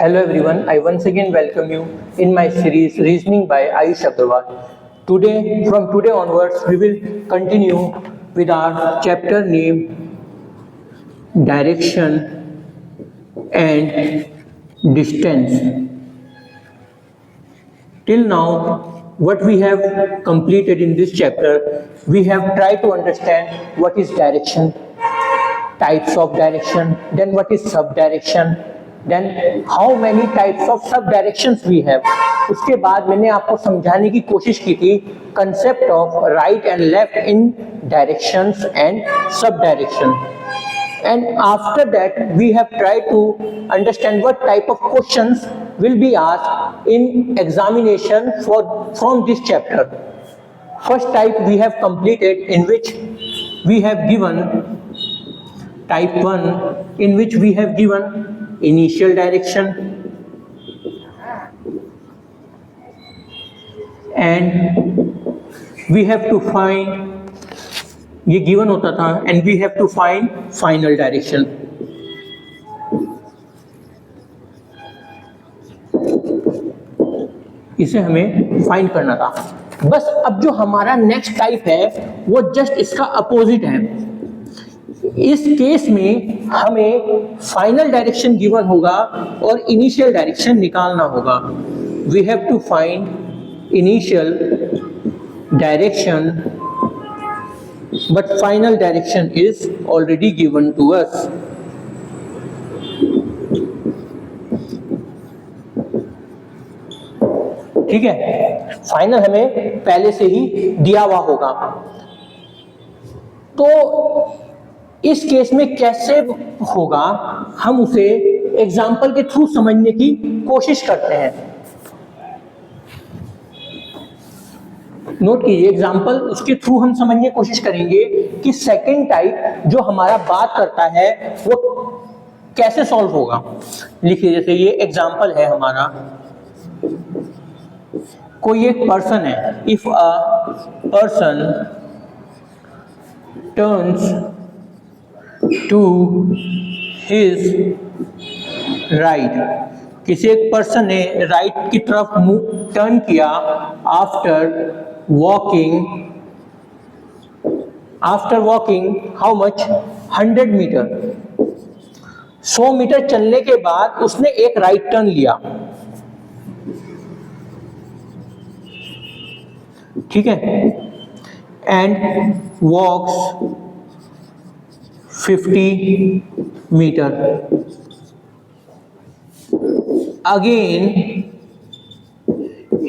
Hello everyone, I once again welcome you in my series Reasoning by Ayush Agarwal. From today onwards, we will continue with our chapter named Direction and Distance. Till now, what we have completed in this chapter, we have tried to understand what is direction, types of direction, then what is subdirection, then how many types of subdirections we have. उसके बाद मैंने आपको समझाने की कोशिश की थी concept of right and left in directions and subdirection. And after that, we have tried to understand what type of questions will be asked in examination from this chapter. First type we have completed, in which we have given type 1, in which we have given initial direction and we have to find, ये given होता था, and we have to find final direction. इसे हमें find करना था. बस अब जो हमारा नेक्स्ट टाइप है वो जस्ट इसका अपोजिट है. इस केस में हमें फाइनल डायरेक्शन गिवन होगा और इनिशियल डायरेक्शन निकालना होगा. We have to find initial direction, but final direction is already given to us. ठीक है, फाइनल हमें पहले से ही दिया हुआ होगा. तो इस केस में कैसे होगा, हम उसे एग्जाम्पल के थ्रू समझने की कोशिश करते हैं. नोट कीजिए, एग्जाम्पल उसके थ्रू हम समझने की कोशिश करेंगे कि सेकंड टाइप जो हमारा बात करता है वो कैसे सॉल्व होगा. लिखिए, जैसे ये एग्जाम्पल है हमारा, कोई एक पर्सन है. If a person turns to his right, किसी एक पर्सन ने राइट की तरफ मुंह टर्न किया after walking how much 100 metre. 100 metre चलने के बाद उसने एक राइट टर्न लिया. ठीक है, and walks 50 metre. Again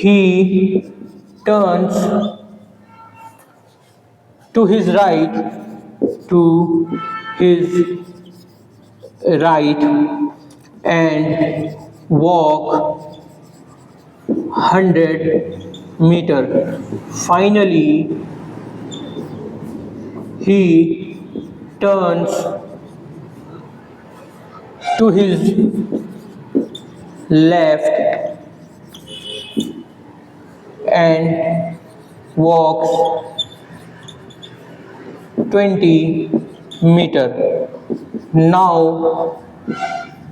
he turns to his right and walk 100 meter. Finally he turns to his left and walks 20 meter. Now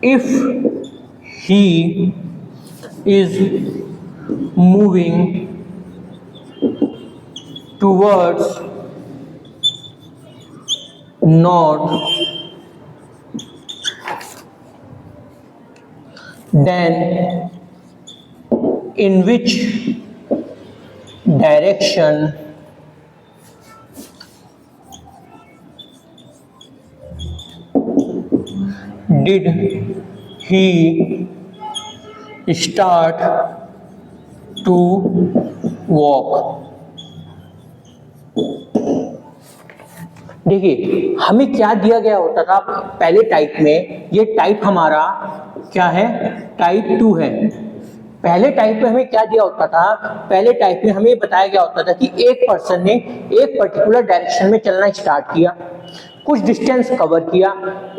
if he is moving towards north, then in which direction did he start to walk. देखिए, हमें क्या दिया गया होता था पहले type में. ये टाइप हमारा क्या है, टाइप 2 है. पहले टाइप में हमें क्या दिया होता था, पहले टाइप में हमें बताया गया होता था कि एक पर्सन ने एक पर्टिकुलर डायरेक्शन में चलना स्टार्ट किया. कुछ डिस्टेंस कवर किया,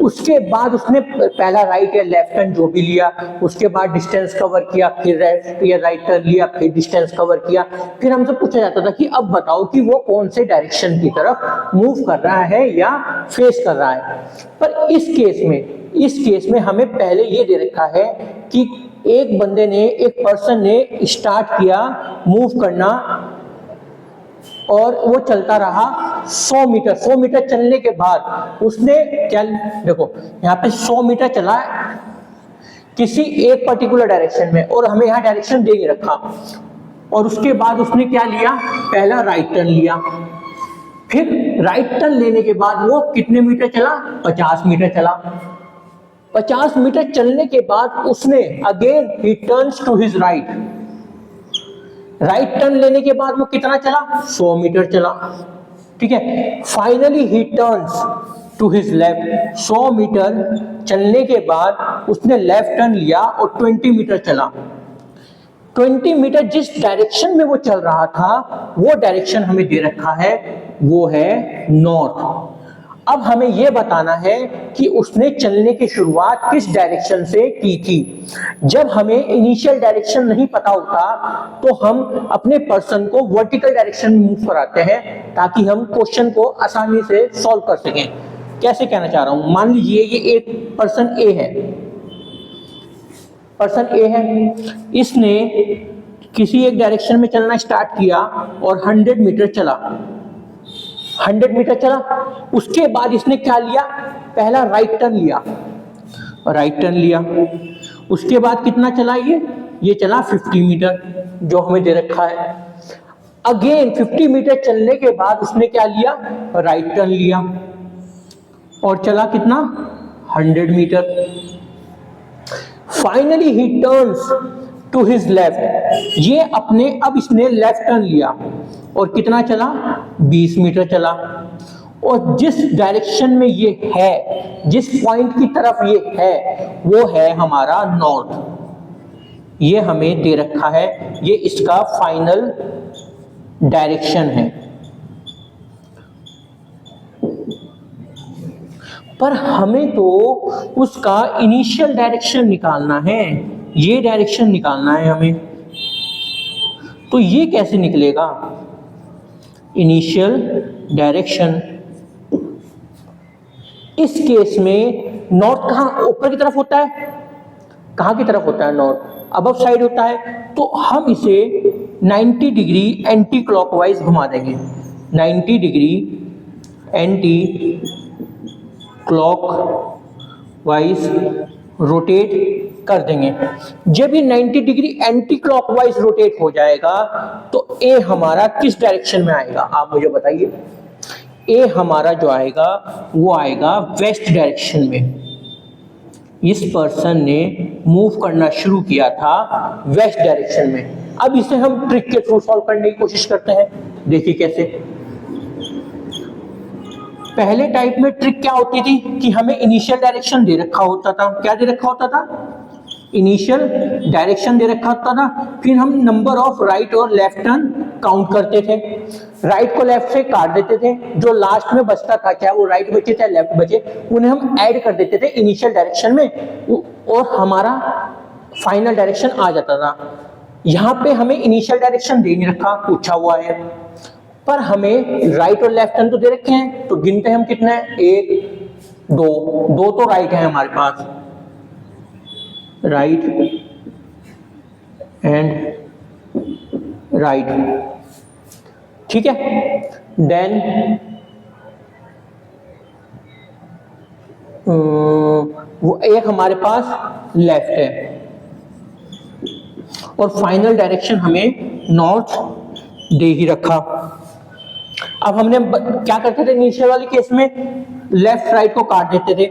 उसके बाद उसने पहला राइट या लेफ्ट टर्न जो भी लिया, उसके बाद डिस्टेंस कवर किया, फिर लेफ्ट या राइट टर्न लिया, फिर डिस्टेंस कवर किया, फिर हमसे पूछा जाता था कि अब बताओ कि वो कौन से डायरेक्शन की तरफ मूव कर रहा है या फेस कर रहा है। पर इस केस में हमें पहले ये दे रखा है कि एक बंदे ने, एक पर्सन ने स्टार्ट किया मूव करना और वो चलता रहा 100 मीटर। 100 मीटर चलने के बाद उसने क्या, देखो यहाँ पे 100 मीटर चला किसी एक पर्टिकुलर डायरेक्शन में और हमें यहाँ डायरेक्शन दे रखा, और उसके बाद उसने क्या लिया, पहला राइट टर्न लिया। फिर राइट टर्न लेने के बाद वो कितने मीटर चला, 50 मीटर चला। 50 मीटर चलने के बाद उसने again he turns to his right. Right turn लेने के बाद वो कितना चला, 100 मीटर चला, ठीक है। Finally he turns to his left. 100 metre चलने के बाद उसने लेफ्ट टर्न लिया और 20 मीटर चला। 20 मीटर जिस डायरेक्शन में वो चल रहा था वो डायरेक्शन हमें दे रखा है, वो है नॉर्थ। अब हमें यह बताना है कि उसने चलने की शुरुआत किस डायरेक्शन से की थी। जब हमें इनिशियल डायरेक्शन नहीं पता होता तो हम अपने पर्सन को वर्टिकल डायरेक्शन में मूव कराते हैं ताकि हम क्वेश्चन को आसानी से सॉल्व कर सकें। कैसे कहना चाह रहा हूं, मान लीजिए ये एक पर्सन ए है, इसने किसी एक डायरेक्शन में चलना स्टार्ट किया और 100 मीटर चला। 100 मीटर चला, उसके बाद इसने क्या लिया, पहला राइट टर्न लिया। उसके बाद कितना चला, ये चला 50 मीटर जो हमें दे रखा है। अगेन 50 मीटर चलने के बाद उसने क्या लिया, राइट टर्न लिया और चला कितना, 100 metre. Finally he turns to his left. ये अब इसने लेफ्ट टर्न लिया और कितना चला, 20 मीटर चला। और जिस डायरेक्शन में ये है, जिस पॉइंट की तरफ ये है, वो है हमारा नॉर्थ। ये हमें दे रखा है, ये इसका फाइनल डायरेक्शन है। पर हमें तो उसका इनिशियल डायरेक्शन निकालना है, ये डायरेक्शन निकालना है हमें। तो ये कैसे निकलेगा, इनिशियल डायरेक्शन। इस केस में नॉर्थ कहाँ, ऊपर की तरफ होता है, कहाँ की तरफ होता है, नॉर्थ अबव साइड होता है। तो हम इसे 90 डिग्री एंटी क्लॉकवाइज घुमा देंगे, 90 डिग्री एंटी क्लॉकवाइज रोटेट कर देंगे। जब ये 90 डिग्री एंटी क्लॉकवाइज रोटेट हो जाएगा तो ए हमारा किस डायरेक्शन में आएगा, आप मुझे बताइए। ए हमारा जो आएगा वो आएगा वेस्ट डायरेक्शन में। इस पर्सन ने मूव करना शुरू किया था वेस्ट डायरेक्शन में। अब इसे हम ट्रिक के थ्रू सॉल्व करने की कोशिश करते हैं। देखिए कैसे। पहले टाइप में ट्रिक क्या होती थी कि हमें इनिशियल डायरेक्शन दे रखा होता था। क्या दे रखा होता था, इनिशियल डायरेक्शन दे रखा होता था। फिर हम नंबर ऑफ राइट और लेफ्ट टर्न काउंट करते थे। राइट को लेफ्ट से काट देते थे, जो लास्ट में बचता था, चाहे वो राइट बचे चाहे लेफ्ट बचे, उन्हें हम ऐड कर देते थे इनिशियल डायरेक्शन में और हमारा फाइनल डायरेक्शन आ जाता था। यहाँ पे हमें इनिशियल डायरेक्शन दे नहीं रखा, पूछा हुआ है, पर हमें राइट और लेफ्ट टर्न तो दे रखे हैं। तो गिनते हैं हम कितने हैं, 1 2 तो राइट है हमारे पास, राइट एंड राइट, ठीक है। देन वो एक हमारे पास लेफ्ट है और फाइनल डायरेक्शन हमें नॉर्थ दे ही रखा। अब हमने क्या करते थे इनिशियल वाले केस में, लेफ्ट राइट को काट देते थे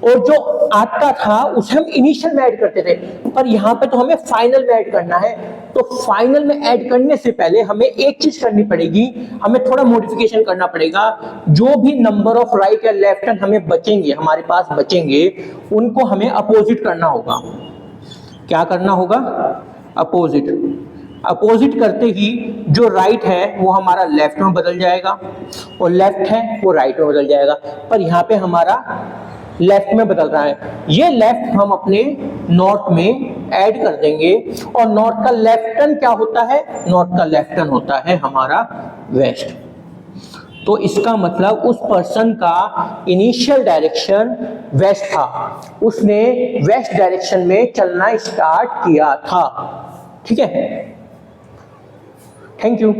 और जो आता था उसे हम इनिशियल में ऐड करते थे। पर यहाँ पे तो हमें फाइनल में ऐड करना है। तो फाइनल में ऐड करने से पहले हमें एक चीज करनी पड़ेगी, हमें थोड़ा मॉडिफिकेशन करना पड़ेगा। जो भी नंबर ऑफ राइट या लेफ्ट टर्न हमें बचेंगे, हमारे पास बचेंगे, उनको हमें अपोजिट करना होगा। क्या करना होगा, अपोजिट। अपोजिट करते ही जो राइट है वो हमारा लेफ्ट में बदल जाएगा और लेफ्ट है वो राइट में बदल जाएगा, पर यहाँ पे हमारा लेफ्ट में बदल रहा है। ये लेफ्ट हम अपने नॉर्थ में ऐड कर देंगे और नॉर्थ का लेफ्ट टर्न क्या होता है, नॉर्थ का लेफ्ट टर्न होता है हमारा वेस्ट। तो इसका मतलब उस पर्सन का इनिशियल डायरेक्शन वेस्ट था, उसने वेस्ट डायरेक्शन में चलना स्टार्ट किया था। ठीक है, थैंक यू।